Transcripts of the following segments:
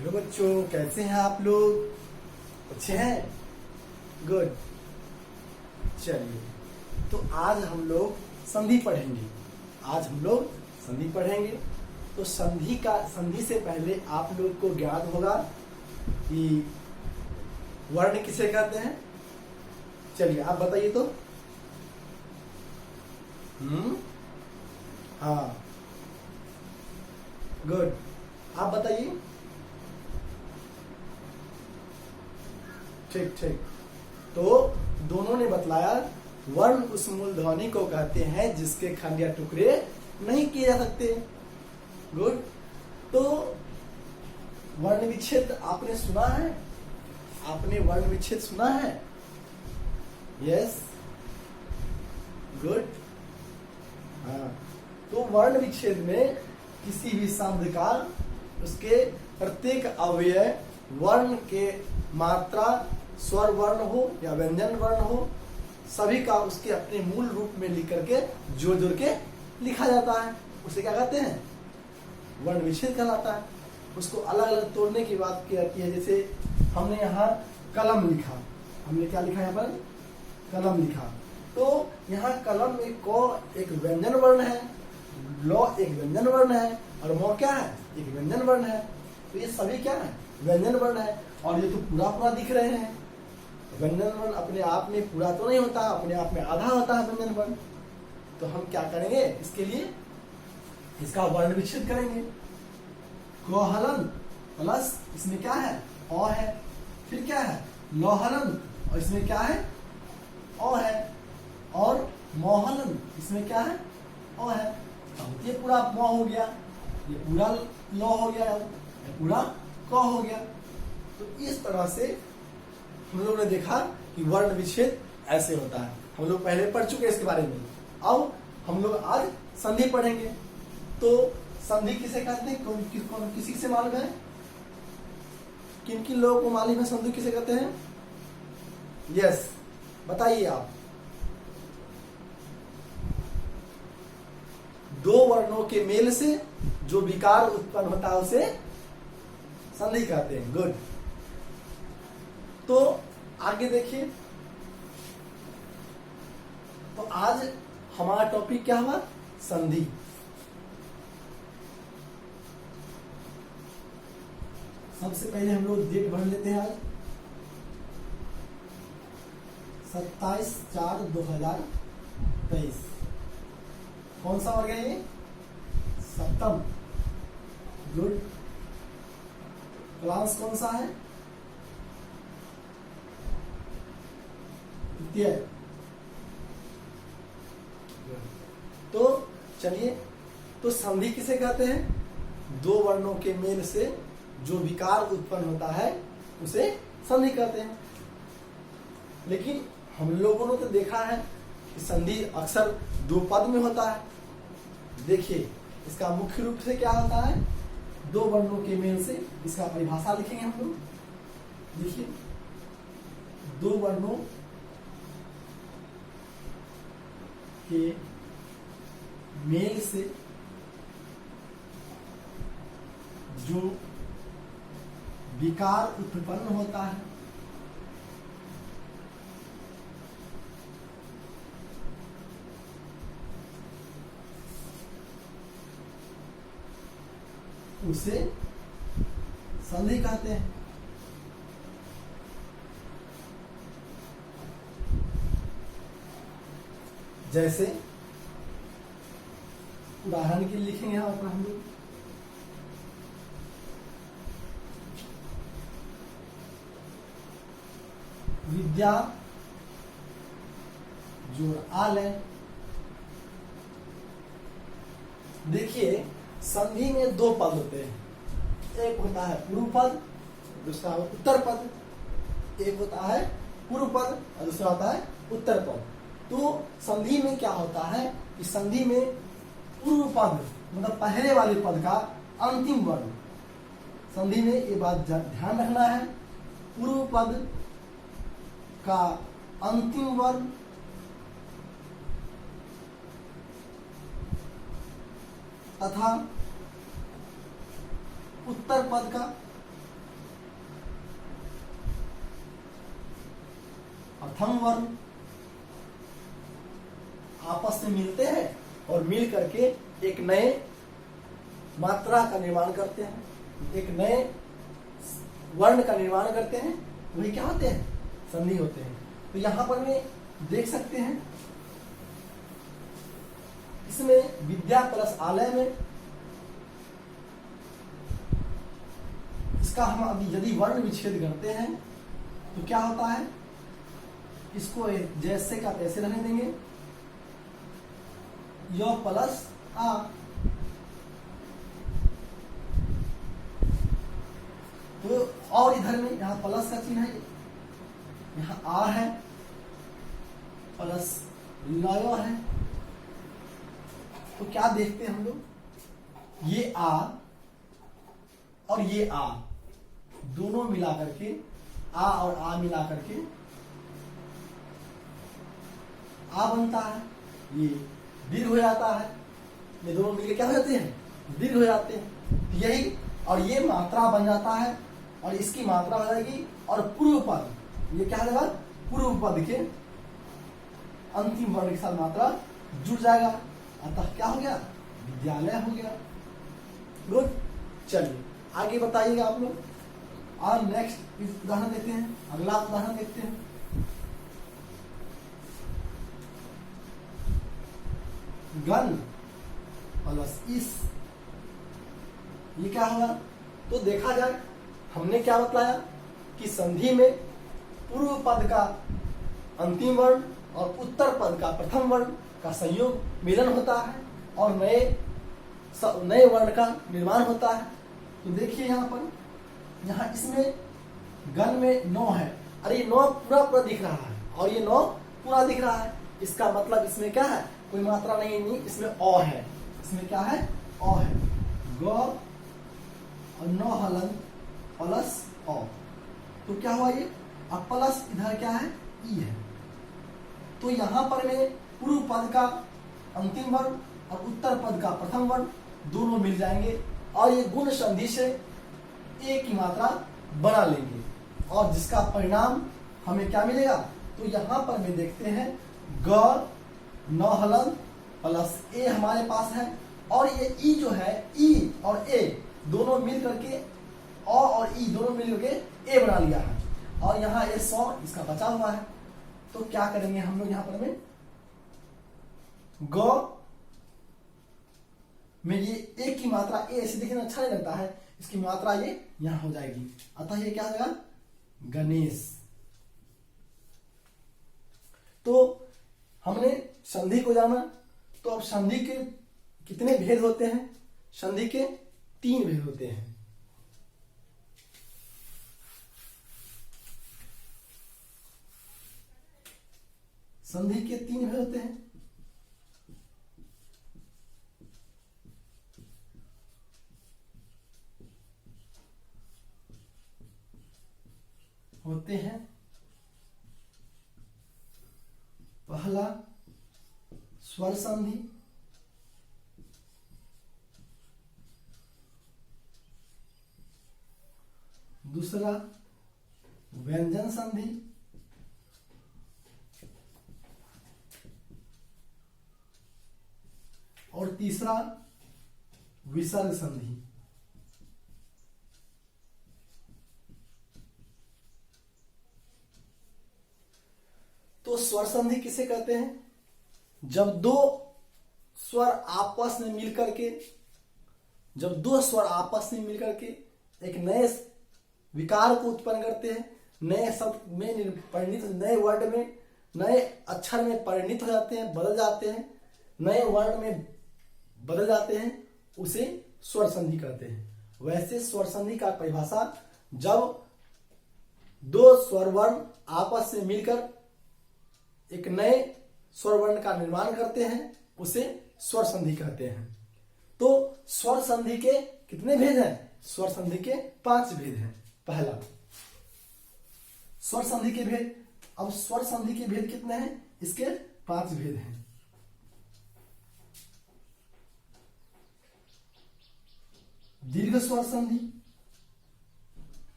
Hello बच्चों, कैसे हैं आप लोग? अच्छे हैं? गुड। चलिए, तो आज हम लोग संधि पढ़ेंगे। तो संधि से पहले आप लोग को ज्ञात होगा कि वर्ण किसे कहते हैं। चलिए आप बताइए तो। हाँ, गुड। आप बताइए। ठीक। तो दोनों ने बतलाया वर्ण उस मूल ध्वनि को कहते हैं जिसके खंड या टुकड़े नहीं किए जा सकते। गुड। तो वर्ण विच्छेद आपने सुना है? वर्ण विच्छेद सुना है? Yes, good. हाँ, तो वर्ण विच्छेद में किसी भी शब्द का उसके प्रत्येक अवयव वर्ण के मात्रा, स्वर वर्ण हो या व्यंजन वर्ण हो, सभी का उसके अपने मूल रूप में लिख करके जोड़ के लिखा जाता है। उसे क्या कहते हैं? वर्ण विच्छेद कहलाता है। उसको अलग अलग तोड़ने की बात की जाती है। जैसे हमने यहाँ कलम लिखा, हमने क्या लिखा? यहाँ पर कलम लिखा। तो यहाँ कलम में क एक व्यंजन वर्ण है, ल एक व्यंजन वर्ण है और म क्या है? एक व्यंजन वर्ण है। तो ये सभी क्या है? व्यंजन वर्ण है। और ये तो पूरा दिख रहे हैं। व्यंजन वर्ण अपने आप में पूरा तो नहीं होता, अपने आप में आधा होता है व्यंजन वर्ण। तो हम क्या करेंगे? इसके लिए इसका वर्ण विच्छेद करेंगे। क हलन प्लस इसमें क्या है? अ है। फिर क्या है? ल हलन और इसमें क्या है? अ है। और म हलन इसमें क्या है? अ है। अब ये पूरा म हो गया, ये पूरा ल हो गया, ये पूरा क हो गया। तो इस तरह से हम लोग ने देखा कि वर्ण विच्छेद ऐसे होता है। हम लोग पहले पढ़ चुके हैं इसके बारे में। अब हम लोग आज संधि पढ़ेंगे। तो संधि किसे कहते हैं? किसी से मालूम है? किन किन लोगों को मालूम है संधि किसे कहते हैं? यस, बताइए आप। दो वर्णों के मेल से जो विकार उत्पन्न होता है उसे संधि कहते हैं। गुड। तो आगे देखिए। तो आज हमारा टॉपिक क्या हुआ? संधि। सबसे पहले हम लोग डेट भर लेते हैं। आज 27/4/2023। कौन सा वर्ग है ये? सप्तम। गुड। क्लास कौन सा है? द्वितीय। तो चलिए, तो संधि किसे कहते हैं? दो वर्णों के मेल से जो विकार उत्पन्न होता है उसे संधि कहते हैं। लेकिन हम लोगों ने तो देखा है कि संधि अक्सर दो पद में होता है। देखिए, इसका मुख्य रूप से क्या होता है? दो वर्णों के मेल से। इसका परिभाषा लिखेंगे हम लोग। देखिए, दो वर्णों के मेल से जो विकार उत्पन्न होता है उसे संधि कहते हैं। जैसे उदाहरण के लिए लिखेंगे यहाँ पर हम लोग। विद्या जोड़ आलय। देखिए, संधि में दो पद होते हैं। एक होता है पूर्व पद, दूसरा उत्तर पद। एक होता है पूर्व पद और दूसरा होता है उत्तर पद। तो संधि में क्या होता है कि संधि में पूर्व पद मतलब पहले वाले पद का अंतिम वर्ण, संधि में ये बात ध्यान रखना है, पूर्व पद का अंतिम वर्ण तथा उत्तर पद का प्रथम वर्ण आपस में मिलते हैं और मिल करके एक नए मात्रा का निर्माण करते हैं, एक नए वर्ण का निर्माण करते हैं, वही क्या होते हैं? संधि होते हैं। तो यहां पर में देख सकते हैं, इसमें विद्या प्लस आलय में इसका हम अभी यदि वर्ण विच्छेद करते हैं तो क्या होता है? इसको जैसे का तैसे रहने देंगे, य प्लस आ। तो और इधर में यहां प्लस का चिन्ह है, यहां आ है, प्लस लय है। तो क्या देखते हैं हम लोग? ये आ और ये आ दोनों मिला करके, आ और आ मिला करके आ बनता है, ये दीर्घ हो जाता है। ये दोनों मिलकर क्या हो जाते हैं? दीर्घ हो जाते हैं। यही, और ये मात्रा बन जाता है और इसकी मात्रा हो जाएगी, और पूर्व पद, ये क्या होगा? पूर्व पद के अंतिम वर्ण के साथ मात्रा जुड़ जाएगा, अतः क्या हो गया? विद्यालय हो गया। गुड। चलिए आगे बताइएगा आप लोग। और नेक्स्ट उदाहरण देते हैं, अगला उदाहरण देखते हैं। गन प्लस इस, ये क्या होगा? तो देखा जाए, हमने क्या बताया कि संधि में पूर्व पद का अंतिम वर्ण और उत्तर पद का प्रथम वर्ण का संयोग मिलन होता है और नए वर्ण का निर्माण होता है। तो देखिए यहाँ पर, यहाँ इसमें गण में 9 है। अरे 9 पूरा दिख रहा है और ये 9 पूरा दिख रहा है, इसका मतलब इसमें क्या है? कोई मात्रा नहीं, इसमें अ है। इसमें क्या है? अ है। ग और 9 हलन प्लस अ, तो क्या हुआ ये? अब प्लस इधर क्या है? ई है। तो यहां पर में पूर्व पद का अंतिम वर्ण और उत्तर पद का प्रथम वर्ण दोनों मिल जाएंगे और ये गुण संधि से एक की मात्रा बना लेंगे, और जिसका परिणाम हमें क्या मिलेगा? तो यहां पर में देखते हैं, ग 9 हलन प्लस ए हमारे पास है, और ये ई जो है, ई और ए दोनों मिल करके, अ और ई दोनों मिल करके ए बना लिया है, और यहाँ ये 100 इसका बचा हुआ है। तो क्या करेंगे हम लोग यहाँ पर में? ग में ये एक की मात्रा, ए ऐसे देखने में अच्छा नहीं लगता है, इसकी मात्रा ये यहां हो जाएगी, अतः ये क्या हो जाएगा? गणेश। तो हमने संधि को जाना, तो अब संधि के कितने भेद होते हैं? संधि के 3 भेद होते हैं। संधि के 3 भेद होते हैं। पहला स्वर संधि, दूसरा व्यंजन संधि, और तीसरा विसर्ग संधि। तो स्वर संधि किसे कहते हैं? जब दो स्वर आपस में मिलकर के, एक नए विकार को उत्पन्न करते हैं, नए शब्द में परिणित, नए वर्ड में, नए अक्षर में परिणित हो जाते हैं, बदल जाते हैं, नए वर्ण में बदल जाते हैं, उसे स्वर संधि कहते हैं। वैसे स्वर संधि का परिभाषा, जब दो स्वर वर्ण आपस में मिलकर एक नए स्वर वर्ण का निर्माण करते हैं, उसे स्वर संधि कहते हैं। तो स्वर संधि के कितने भेद हैं? स्वर संधि के 5 भेद हैं। पहला स्वर संधि के भेद। अब स्वर संधि के भेद कितने हैं? इसके 5 भेद हैं। दीर्घ स्वर संधि,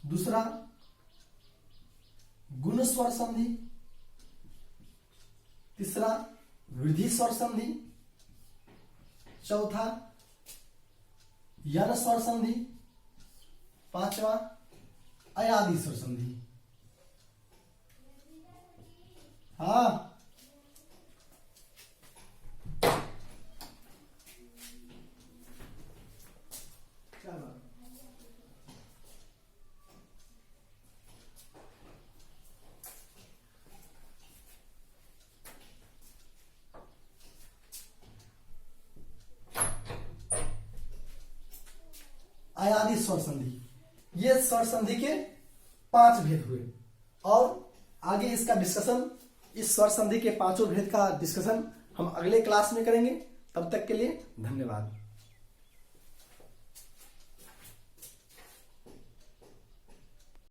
दूसरा गुण अनुस्वर संधि, तीसरा वृद्धि स्वर संधि, चौथा यन स्वर संधि, पांचवा अयादि स्वर संधि। हाँ, अयादि स्वर संधि, ये स्वर संधि के 5 भेद हुए और आगे इसका डिस्कशन, इस स्वर संधि के 5 भेद का डिस्कशन हम अगले क्लास में करेंगे। तब तक के लिए धन्यवाद।